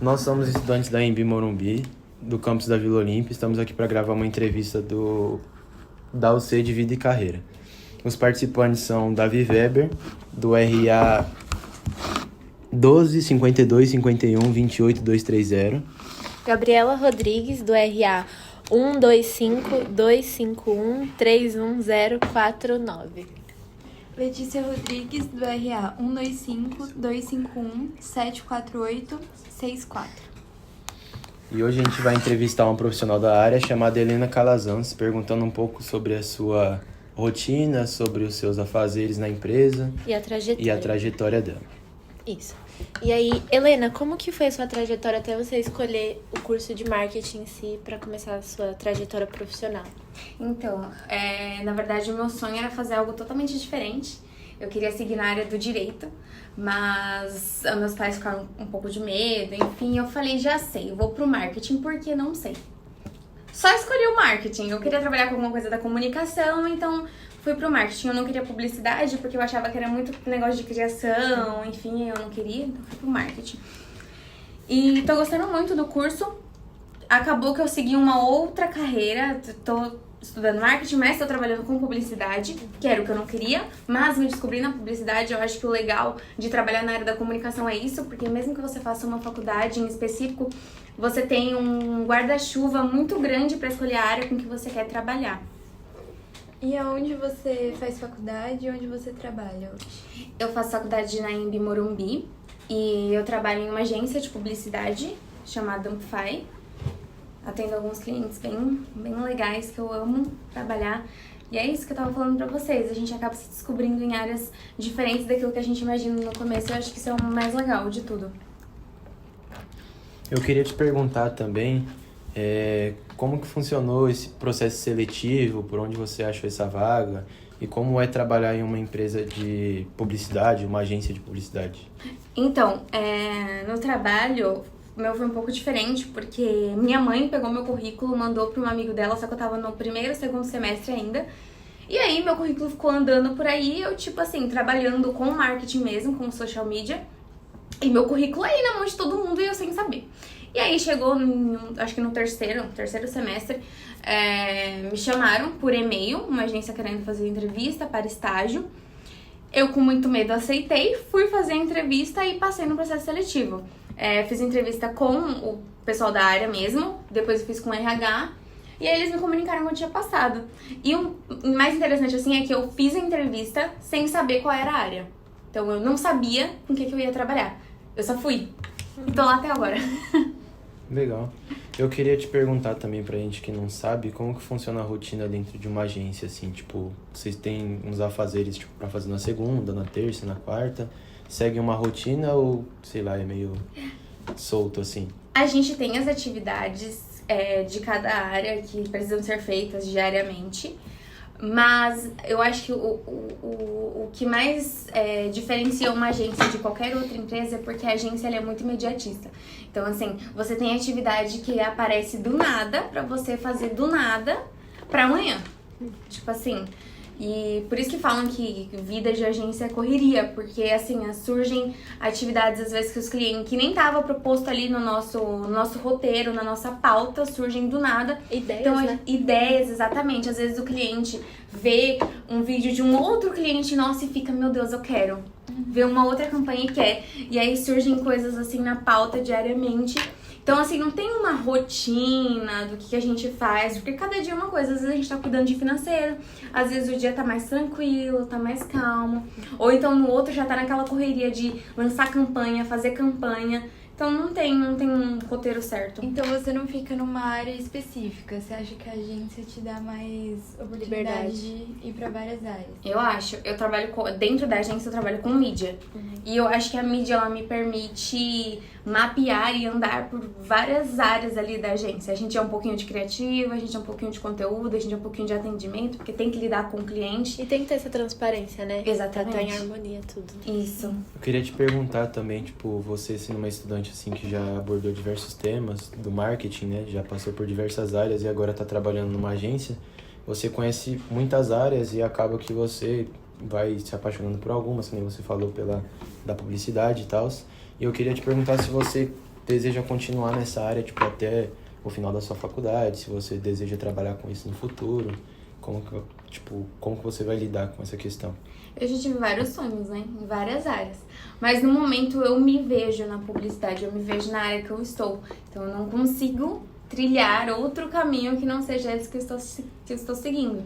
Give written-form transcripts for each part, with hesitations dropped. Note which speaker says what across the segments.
Speaker 1: Nós somos estudantes da Embi Morumbi, do campus da Vila Olímpia. Estamos aqui para gravar uma entrevista da UC de Vida e Carreira. Os participantes são Davi Weber, do RA 12 52 51 28 230.
Speaker 2: Gabriela Rodrigues, do RA 125 251 31049.
Speaker 3: Letícia Rodrigues, do RA 125 251 748 64.
Speaker 1: E hoje a gente vai entrevistar uma profissional da área chamada Helena Calazans, perguntando um pouco sobre a sua rotina, sobre os seus afazeres na empresa
Speaker 2: E a
Speaker 1: trajetória dela.
Speaker 2: Isso. E aí, Helena, como que foi a sua trajetória até você escolher o curso de marketing em si para começar a sua trajetória profissional?
Speaker 4: Então, na verdade, o meu sonho era fazer algo totalmente diferente. Eu queria seguir na área do direito, mas meus pais ficaram um pouco de medo, enfim, eu falei, já sei, eu vou pro marketing porque não sei. Só escolhi o marketing, eu queria trabalhar com alguma coisa da comunicação, então fui pro marketing. Eu não queria publicidade porque eu achava que era muito negócio de criação, enfim, eu não queria, então fui pro marketing. E tô gostando muito do curso. Acabou que eu segui uma outra carreira, tô estudando marketing, mas tô trabalhando com publicidade, que era o que eu não queria, mas me descobri na publicidade. Eu acho que o legal de trabalhar na área da comunicação é isso, porque mesmo que você faça uma faculdade em específico, você tem um guarda-chuva muito grande para escolher a área com que você quer trabalhar.
Speaker 3: E aonde você faz faculdade e onde você trabalha hoje?
Speaker 4: Eu faço faculdade na Embi Morumbi e eu trabalho em uma agência de publicidade chamada Amplify. Atendo alguns clientes bem legais que eu amo trabalhar. E é isso que eu tava falando pra vocês. A gente acaba se descobrindo em áreas diferentes daquilo que a gente imagina no começo. Eu acho que isso é o mais legal de tudo.
Speaker 1: Eu queria te perguntar também como que funcionou esse processo seletivo, por onde você achou essa vaga e como é trabalhar em uma empresa de publicidade, uma agência de publicidade.
Speaker 4: Então, no trabalho, o meu foi um pouco diferente, porque minha mãe pegou meu currículo, mandou para um amigo dela, só que eu tava no primeiro, segundo semestre ainda. E aí, meu currículo ficou andando por aí, eu, tipo assim, trabalhando com marketing mesmo, com social media. E meu currículo aí na mão de todo mundo e eu sem saber. E aí chegou, acho que no terceiro semestre, me chamaram por e-mail, uma agência querendo fazer entrevista para estágio. Eu com muito medo aceitei, fui fazer a entrevista e passei no processo seletivo. Fiz entrevista com o pessoal da área mesmo, depois eu fiz com o RH, e aí eles me comunicaram que eu tinha passado. E o mais interessante assim é que eu fiz a entrevista sem saber qual era a área. Então eu não sabia com o que eu ia trabalhar. Eu só fui. E tô lá até agora.
Speaker 1: Legal. Eu queria te perguntar também pra gente que não sabe, como que funciona a rotina dentro de uma agência, assim, tipo, vocês têm uns afazeres, tipo, pra fazer na segunda, na terça, na quarta, seguem uma rotina ou, sei lá, é meio solto, assim?
Speaker 4: A gente tem as atividades de cada área que precisam ser feitas diariamente, mas eu acho que o que mais diferencia uma agência de qualquer outra empresa é porque a agência ela é muito imediatista. Então, assim, você tem atividade que aparece do nada pra você fazer do nada pra amanhã. Tipo assim, e por isso que falam que vida de agência é correria, porque assim, surgem atividades às vezes que os clientes, que nem tava proposto ali no nosso roteiro, na nossa pauta, surgem do nada.
Speaker 2: Ideias,
Speaker 4: então,
Speaker 2: né?
Speaker 4: Ideias, exatamente. Às vezes o cliente vê um vídeo de um outro cliente nosso e fica, meu Deus, eu quero. Vê uma outra campanha e quer. E aí surgem coisas assim na pauta diariamente. Então, assim, não tem uma rotina do que a gente faz, porque cada dia é uma coisa. Às vezes a gente tá cuidando de financeiro, às vezes o dia tá mais tranquilo, tá mais calmo. Ou então no outro já tá naquela correria de lançar campanha, fazer campanha. Então não tem um roteiro certo.
Speaker 3: Então você não fica numa área específica, você acha que a agência te dá mais oportunidade
Speaker 2: Liberdade.
Speaker 3: de ir pra várias áreas?
Speaker 4: Eu acho, eu trabalho dentro da agência eu trabalho com mídia. E eu acho que a mídia ela me permite mapear e andar por várias áreas ali da agência. A gente é um pouquinho de criativa, a gente é um pouquinho de conteúdo, a gente é um pouquinho de atendimento, porque tem que lidar com o cliente.
Speaker 2: E tem que ter essa transparência, né?
Speaker 4: Exatamente.
Speaker 2: Pra estar em harmonia tudo.
Speaker 4: Isso.
Speaker 1: Eu queria te perguntar também, tipo, você sendo uma estudante assim que já abordou diversos temas do marketing, né? Já passou por diversas áreas e agora tá trabalhando numa agência. Você conhece muitas áreas e acaba que você vai se apaixonando por algumas, como você falou, da publicidade e tal. E eu queria te perguntar se você deseja continuar nessa área, tipo, até o final da sua faculdade, se você deseja trabalhar com isso no futuro, como que você vai lidar com essa questão?
Speaker 4: Eu já tive vários sonhos, né? Em várias áreas. Mas no momento eu me vejo na publicidade, eu me vejo na área que eu estou. Então eu não consigo trilhar outro caminho que não seja esse que eu estou seguindo.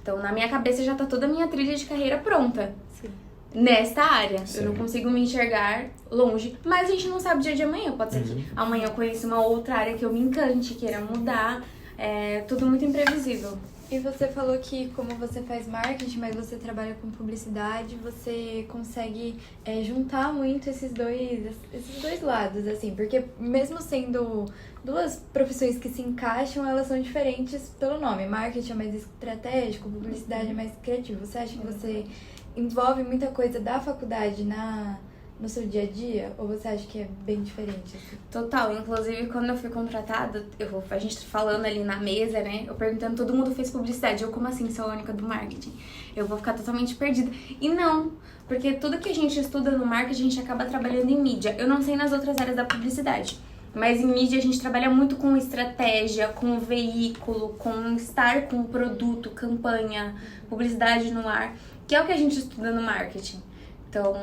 Speaker 4: Então na minha cabeça já tá toda a minha trilha de carreira pronta.
Speaker 2: Sim.
Speaker 4: Nesta área.
Speaker 1: Sim.
Speaker 4: Eu não consigo me enxergar longe. Mas a gente não sabe o dia de amanhã. Pode ser que amanhã eu conheça uma outra área que eu me encante, queira mudar. É tudo muito imprevisível.
Speaker 3: E você falou que como você faz marketing, mas você trabalha com publicidade, você consegue juntar muito esses dois lados, assim, porque mesmo sendo duas profissões que se encaixam, elas são diferentes pelo nome. Marketing é mais estratégico, publicidade é mais criativo. Você acha que você envolve muita coisa da faculdade no seu dia a dia? Ou você acha que é bem diferente? Assim?
Speaker 4: Total, inclusive quando eu fui contratada, a gente falando ali na mesa, né? Eu perguntando, todo mundo fez publicidade. Eu, como assim, sou a única do marketing? Eu vou ficar totalmente perdida. E não, porque tudo que a gente estuda no marketing, a gente acaba trabalhando em mídia. Eu não sei nas outras áreas da publicidade, mas em mídia a gente trabalha muito com estratégia, com veículo, com estar com o produto, campanha, publicidade no ar, que é o que a gente estuda no marketing. Então,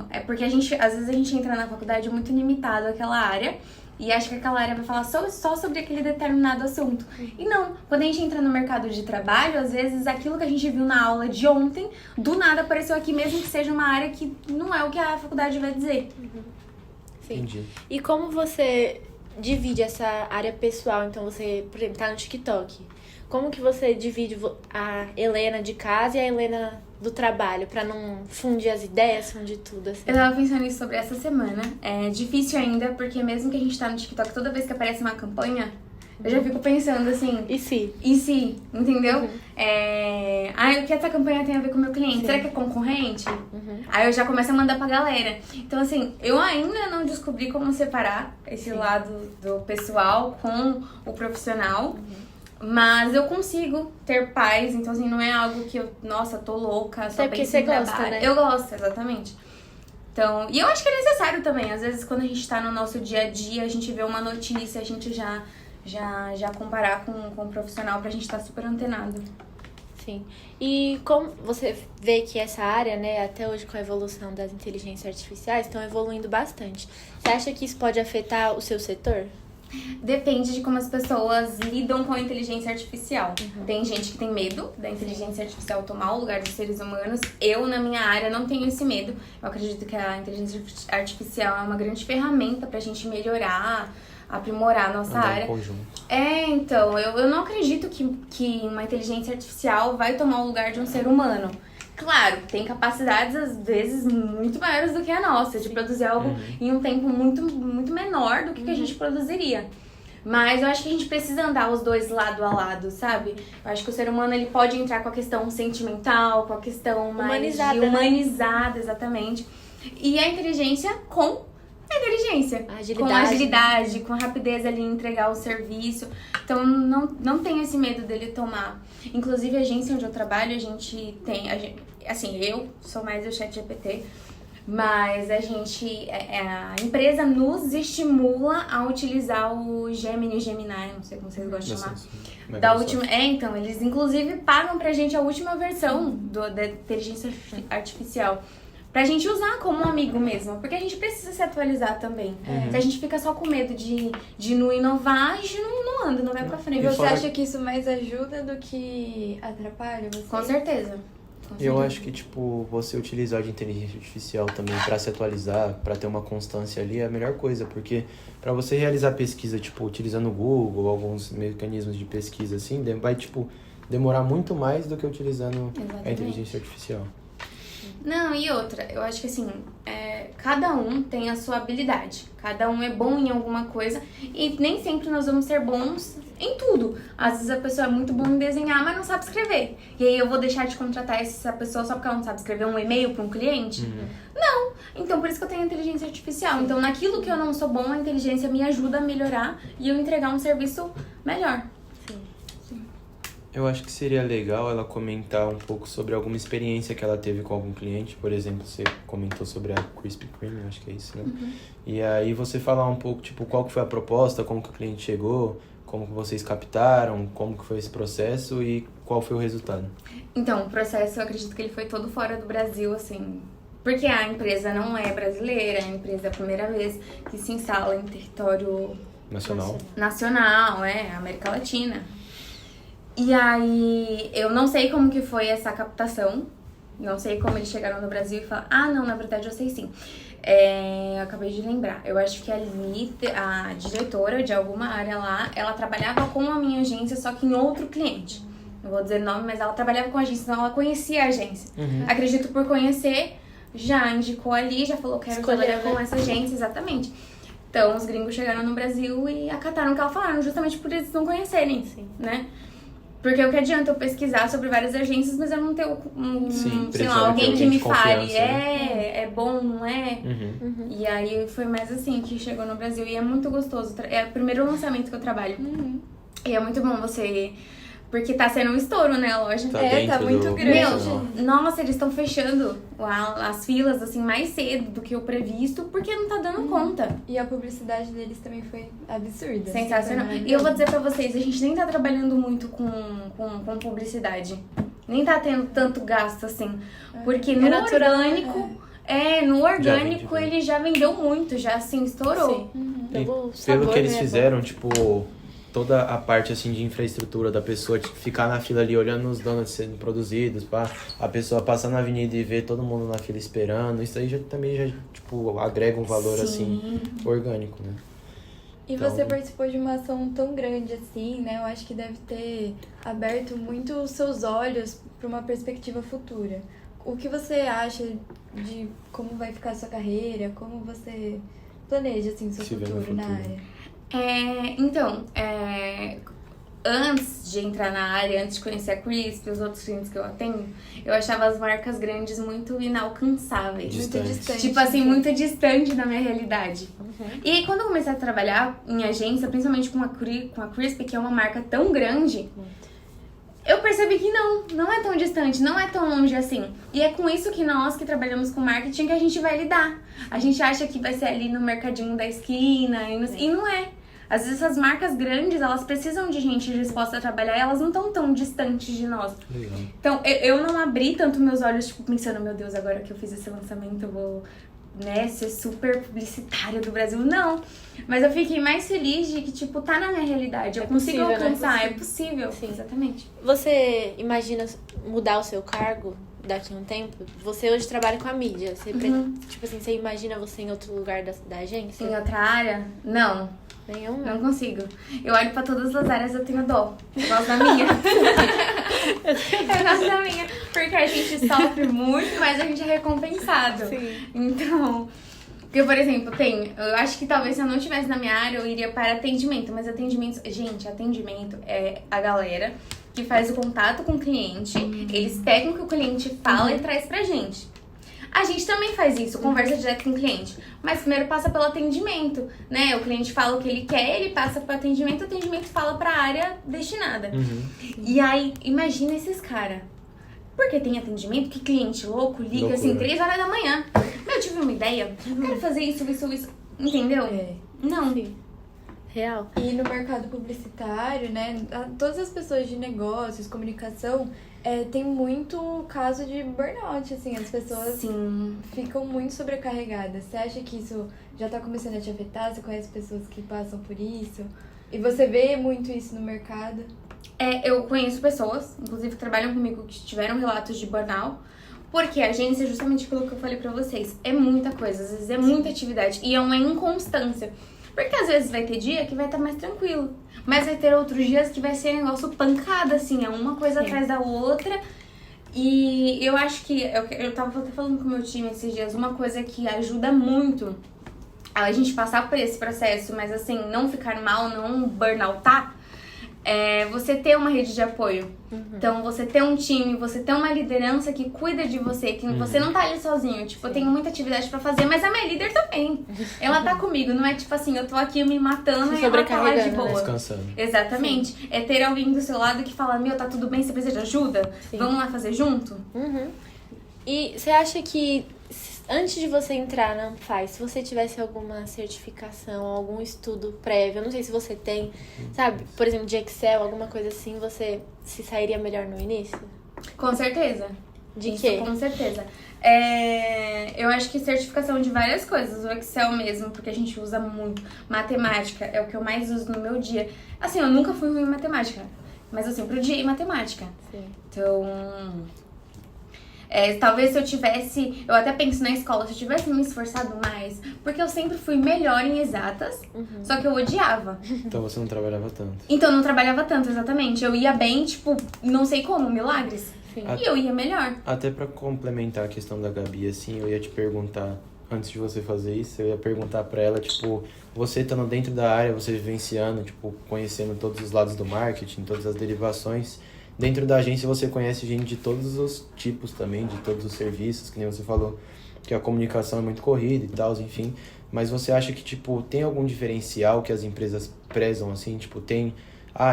Speaker 4: é porque às vezes a gente entra na faculdade muito limitado àquela área e acha que aquela área vai falar só sobre aquele determinado assunto. E não, quando a gente entra no mercado de trabalho, às vezes aquilo que a gente viu na aula de ontem, do nada apareceu aqui, mesmo que seja uma área que não é o que a faculdade vai dizer.
Speaker 2: Sim.
Speaker 1: Entendi.
Speaker 2: E como você divide essa área pessoal? Então você, por exemplo, tá no TikTok. Como que você divide a Helena de casa e a Helena do trabalho, pra não fundir as ideias, fundir tudo, assim?
Speaker 4: Eu tava pensando isso sobre essa semana. É difícil ainda, porque mesmo que a gente tá no TikTok, toda vez que aparece uma campanha, eu já fico pensando assim...
Speaker 2: E se?
Speaker 4: Entendeu?
Speaker 2: Uhum.
Speaker 4: O que essa campanha tem a ver com o meu cliente?
Speaker 2: Sim.
Speaker 4: Será que é concorrente?
Speaker 2: Uhum.
Speaker 4: Aí eu já começo a mandar pra galera. Então, assim, eu ainda não descobri como separar esse lado do pessoal com o profissional. Mas eu consigo ter paz, então assim, não é algo que eu, nossa, tô louca, só
Speaker 2: Até porque
Speaker 4: penso em
Speaker 2: você gosta,
Speaker 4: trabalho.
Speaker 2: né?
Speaker 4: Eu gosto, exatamente. Então, e eu acho que é necessário também. Às vezes, quando a gente tá no nosso dia a dia, a gente vê uma notícia, a gente já comparar com o profissional pra gente estar super antenado.
Speaker 2: Sim. E como você vê que essa área, né, até hoje com a evolução das inteligências artificiais, estão evoluindo bastante. Você acha que isso pode afetar o seu setor?
Speaker 4: Depende de como as pessoas lidam com a inteligência artificial. Tem gente que tem medo da inteligência artificial tomar o lugar dos seres humanos. Eu, na minha área, não tenho esse medo. Eu acredito que a inteligência artificial é uma grande ferramenta pra gente melhorar, aprimorar a nossa área. Então, eu não acredito que uma inteligência artificial vai tomar o lugar de um ser humano. Claro, tem capacidades, às vezes, muito maiores do que a nossa, de produzir algo em um tempo muito, muito menor do que a gente produziria. Mas eu acho que a gente precisa andar os dois lado a lado, sabe? Eu acho que o ser humano, ele pode entrar com a questão sentimental, com a questão mais humanizada, exatamente. E a inteligência com a inteligência. Com a agilidade, com a rapidez ali em entregar o serviço. Então, não tem esse medo dele tomar. Inclusive, a agência onde eu trabalho, a gente tem... assim, eu sou mais do ChatGPT, mas a empresa nos estimula a utilizar o Gemini, não sei como vocês gostam de chamar. Da última, então, eles inclusive pagam pra gente a última versão da inteligência artificial. Pra gente usar como um amigo mesmo, porque a gente precisa se atualizar também. Se a gente fica só com medo de não inovar, a gente não anda, não vai pra frente.
Speaker 3: E você acha que isso mais ajuda do que atrapalha você?
Speaker 4: Com certeza.
Speaker 1: Eu acho que, tipo, você utilizar de inteligência artificial também pra se atualizar, pra ter uma constância ali, é a melhor coisa, porque pra você realizar pesquisa, tipo, utilizando o Google, alguns mecanismos de pesquisa, assim, vai, tipo, demorar muito mais do que utilizando a inteligência artificial.
Speaker 4: Não, e outra, eu acho que assim, cada um tem a sua habilidade, cada um é bom em alguma coisa e nem sempre nós vamos ser bons em tudo. Às vezes a pessoa é muito boa em desenhar, mas não sabe escrever. E aí eu vou deixar de contratar essa pessoa só porque ela não sabe escrever um e-mail para um cliente? Não! Então por isso que eu tenho inteligência artificial. Então naquilo que eu não sou bom, a inteligência me ajuda a melhorar e eu entregar um serviço melhor.
Speaker 1: Eu acho que seria legal ela comentar um pouco sobre alguma experiência que ela teve com algum cliente. Por exemplo, você comentou sobre a Krispy Kreme, acho que é isso, né? E aí você falar um pouco, tipo, qual que foi a proposta, como que o cliente chegou, como que vocês captaram, como que foi esse processo e qual foi o resultado.
Speaker 4: Então, o processo, eu acredito que ele foi todo fora do Brasil, assim, porque a empresa não é brasileira, a empresa é a primeira vez que se instala em território nacional, América Latina. E aí, eu não sei como que foi essa captação, não sei como eles chegaram no Brasil e falaram, não, na verdade eu sei sim. Eu acabei de lembrar, eu acho que a diretora de alguma área lá, ela trabalhava com a minha agência, só que em outro cliente. Não vou dizer nome, mas ela trabalhava com a agência, então ela conhecia a agência. Acredito por conhecer, já indicou ali, já falou, quero trabalhar com essa agência, exatamente. Então, os gringos chegaram no Brasil e acataram o que ela falaram, justamente por eles não conhecerem, né? Porque o que adianta eu pesquisar sobre várias agências, mas eu não ter sei lá, alguém que me fale, é bom, não é? E aí foi mais assim que chegou no Brasil. E é muito gostoso. É o primeiro lançamento que eu trabalho. E é muito bom você... Porque tá sendo um estouro, né, a loja.
Speaker 3: Tá muito grande.
Speaker 4: Nossa, eles estão fechando as filas, assim, mais cedo do que o previsto, porque não tá dando conta.
Speaker 3: E a publicidade deles também foi absurda.
Speaker 4: Sensacional. E eu vou dizer pra vocês, a gente nem tá trabalhando muito com publicidade. Nem tá tendo tanto gasto, assim. Porque no orgânico... no orgânico ele já vendeu muito, já, assim, estourou.
Speaker 1: Pelo que eles fizeram, tipo... Toda a parte, assim, de infraestrutura da pessoa, tipo, ficar na fila ali, olhando os donuts sendo produzidos, a pessoa passar na avenida e ver todo mundo na fila esperando, isso aí também já, tipo, agrega um valor, assim, orgânico, né?
Speaker 3: E então... você participou de uma ação tão grande assim, né? Eu acho que deve ter aberto muito os seus olhos para uma perspectiva futura. O que você acha de como vai ficar a sua carreira, como você planeja, assim, o seu futuro na área?
Speaker 4: Antes de entrar na área, antes de conhecer a Krispy, os outros clientes que eu atendo, eu achava as marcas grandes muito inalcançáveis.
Speaker 3: Muito distante.
Speaker 4: Tipo assim, muito distante da minha realidade. E quando eu comecei a trabalhar em agência, principalmente com a Krispy, que é uma marca tão grande, eu percebi que não é tão distante, não é tão longe assim. E é com isso que nós que trabalhamos com marketing que a gente vai lidar. A gente acha que vai ser ali no mercadinho da esquina e não é. Às vezes essas marcas grandes, elas precisam de gente disposta a trabalhar e elas não estão tão distantes de nós. Então, eu não abri tanto meus olhos, tipo, pensando, meu Deus, agora que eu fiz esse lançamento, eu vou, ser super publicitária do Brasil. Não. Mas eu fiquei mais feliz de que, tipo, tá na minha realidade. Eu consigo alcançar, é possível. Sim. Exatamente.
Speaker 2: Você imagina mudar o seu cargo daqui a um tempo? Você hoje trabalha com a mídia. Você, tipo assim, você imagina você em outro lugar da agência?
Speaker 4: Em outra área? Não.
Speaker 2: Nenhum?
Speaker 4: Não consigo. Eu olho pra todas as áreas, eu tenho dó. Eu gosto da minha. Eu gosto da minha. Porque a gente sofre muito, mas a gente é recompensado.
Speaker 2: Sim.
Speaker 4: Então... Porque, por exemplo, eu acho que talvez se eu não estivesse na minha área, eu iria para atendimento. Mas atendimento é a galera que faz o contato com o cliente. Eles pegam o que o cliente fala e traz pra gente. A gente também faz isso, conversa direto com o cliente. Mas primeiro passa pelo atendimento, né? O cliente fala o que ele quer, ele passa pro atendimento, o atendimento fala pra área destinada. E aí, imagina esses caras. Porque tem atendimento que cliente louco liga assim 3 horas da manhã. Eu tive uma ideia, eu quero fazer isso. Entendeu? Não.
Speaker 2: Sim. Real.
Speaker 3: E no mercado publicitário, né? Todas as pessoas de negócios, comunicação, tem muito caso de burnout, assim. As pessoas ficam muito sobrecarregadas. Você acha que isso já tá começando a te afetar? Você conhece pessoas que passam por isso? E você vê muito isso no mercado?
Speaker 4: Eu conheço pessoas, inclusive que trabalham comigo, que tiveram relatos de burnout. Porque a agência, justamente pelo que eu falei pra vocês, é muita coisa, às vezes é muita atividade e é uma inconstância. Porque às vezes vai ter dia que vai estar mais tranquilo, mas vai ter outros dias que vai ser negócio pancada, assim, é uma coisa atrás da outra. E eu acho que, eu tava até falando com o meu time esses dias, uma coisa que ajuda muito a gente passar por esse processo, mas assim, não ficar mal, não burnoutar, você ter uma rede de apoio. Então, você ter um time, você ter uma liderança que cuida de você, que você não tá ali sozinho. Tipo, eu tenho muita atividade pra fazer, mas a minha líder também. Ela tá comigo, não é tipo assim, eu tô aqui me matando e ela tá lá de boa.
Speaker 1: Descansando.
Speaker 4: Exatamente. Sim. É ter alguém do seu lado que fala, meu, tá tudo bem, você precisa de ajuda? Sim. Vamos lá fazer junto?
Speaker 2: E você acha que antes de você entrar na Ampfy, se você tivesse alguma certificação, algum estudo prévio, eu não sei se você tem, sabe? Por exemplo, de Excel, alguma coisa assim, você se sairia melhor no início?
Speaker 4: Com certeza.
Speaker 2: De quê?
Speaker 4: Com certeza. Eu acho que certificação de várias coisas, o Excel mesmo, porque a gente usa muito. Matemática é o que eu mais uso no meu dia. Assim, eu nunca fui ruim em matemática, mas eu sempre odiei matemática.
Speaker 2: Sim.
Speaker 4: Então... talvez se eu tivesse... Eu até penso na escola, se eu tivesse me esforçado mais, porque eu sempre fui melhor em exatas, só que eu odiava.
Speaker 1: Então você não trabalhava tanto.
Speaker 4: Então eu não trabalhava tanto, exatamente. Eu ia bem, tipo, não sei como, milagres.
Speaker 2: Sim.
Speaker 4: E eu ia melhor.
Speaker 1: Até pra complementar a questão da Gabi, assim, eu ia te perguntar, antes de você fazer isso, eu ia perguntar pra ela, tipo, você estando dentro da área, você vivenciando, tipo, conhecendo todos os lados do marketing, todas as derivações, dentro da agência você conhece gente de todos os tipos também, de todos os serviços, que nem você falou, que a comunicação é muito corrida e tal, enfim. Mas você acha que, tipo, tem algum diferencial que as empresas prezam, assim? Tipo,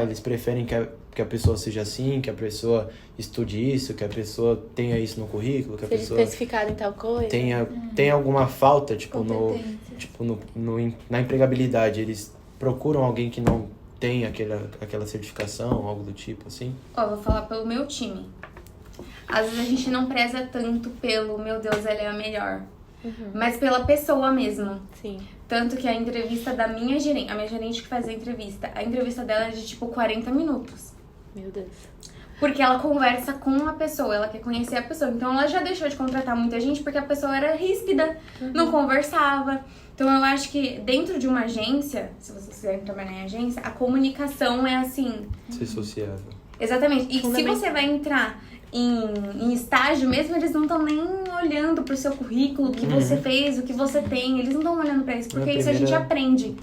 Speaker 1: eles preferem que a pessoa seja assim, que a pessoa estude isso, que a pessoa tenha isso no currículo, que a
Speaker 2: Seja
Speaker 1: pessoa
Speaker 2: especificado em tal coisa.
Speaker 1: tenha alguma falta, tipo,
Speaker 3: Competência.
Speaker 1: na empregabilidade. Eles procuram alguém que não tem aquela certificação, algo do tipo, assim?
Speaker 4: Vou falar pelo meu time. Às vezes a gente não preza tanto pelo, meu Deus, ela é a melhor. Mas pela pessoa mesmo.
Speaker 2: Sim.
Speaker 4: Tanto que a entrevista da minha gerente, a minha gerente que faz a entrevista dela é de tipo 40 minutos.
Speaker 2: Meu Deus.
Speaker 4: Porque ela conversa com a pessoa, ela quer conhecer a pessoa. Então ela já deixou de contratar muita gente porque a pessoa era ríspida, não conversava. Então eu acho que dentro de uma agência, se vocês quiserem trabalhar em agência, a comunicação é assim...
Speaker 1: Ser sociável.
Speaker 4: Exatamente. E se você vai entrar em estágio mesmo, eles não estão nem olhando pro seu currículo, o que você fez, o que você tem. Eles não estão olhando pra isso, porque isso a gente aprende.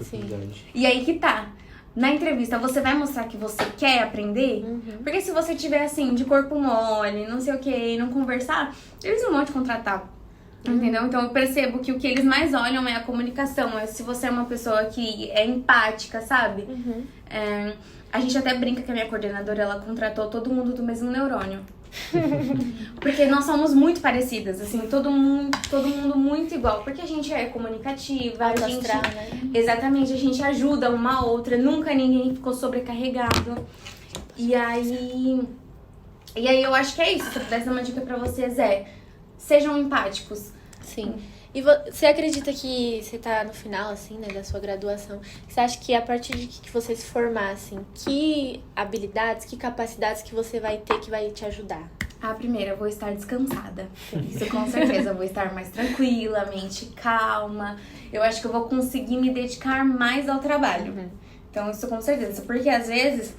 Speaker 4: E aí que tá. Na entrevista, você vai mostrar que você quer aprender? Porque se você tiver assim, de corpo mole, não sei o que, não conversar, eles não vão te contratar. Entendeu? Então eu percebo que o que eles mais olham é a comunicação, é se você é uma pessoa que é empática, sabe? A gente até brinca que a minha coordenadora, ela contratou todo mundo do mesmo neurônio. Porque nós somos muito parecidas, assim, todo mundo muito igual. Porque a gente é comunicativa, a gente...
Speaker 2: né?
Speaker 4: Exatamente, a gente ajuda uma a outra, nunca ninguém ficou sobrecarregado. E aí eu acho que é isso, se eu pudesse dar uma dica pra vocês sejam empáticos.
Speaker 2: Sim. E você acredita que você tá no final, assim, né, da sua graduação, você acha que a partir de que você se formar, assim, que habilidades, que capacidades que você vai ter que vai te ajudar?
Speaker 4: A primeira, eu vou estar descansada. Isso com certeza, eu vou estar mais tranquila, mente calma. Eu acho que eu vou conseguir me dedicar mais ao trabalho. Então, isso com certeza. Porque às vezes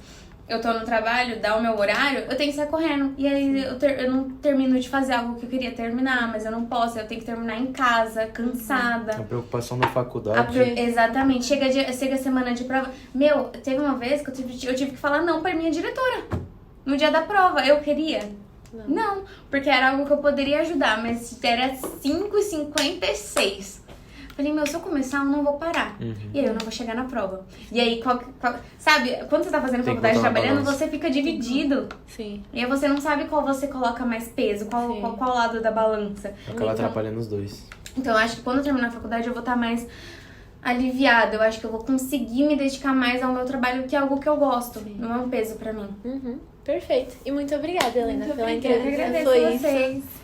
Speaker 4: eu tô no trabalho, dá o meu horário, eu tenho que sair correndo. E aí eu não termino de fazer algo que eu queria terminar, mas eu não posso. Eu tenho que terminar em casa, cansada.
Speaker 1: A preocupação da faculdade.
Speaker 4: Exatamente. Chega a semana de prova. Meu, teve uma vez que eu tive que falar não pra minha diretora. No dia da prova. Eu queria? Não, porque era algo que eu poderia ajudar, mas era 5h56. Falei, se eu começar, eu não vou parar. E aí eu não vou chegar na prova. E aí, sabe, quando você tá fazendo faculdade trabalhando, você fica dividido.
Speaker 2: Sim.
Speaker 4: E aí você não sabe qual você coloca mais peso, qual lado da balança.
Speaker 1: Acaba atrapalhando os dois.
Speaker 4: Então eu acho que quando eu terminar a faculdade, eu vou estar mais aliviada. Eu acho que eu vou conseguir me dedicar mais ao meu trabalho, que é algo que eu gosto. Não é um peso pra mim.
Speaker 2: Perfeito. E muito obrigada, Helena, pela entrevista.
Speaker 4: Eu agradeço
Speaker 2: Foi
Speaker 4: a vocês.
Speaker 2: isso.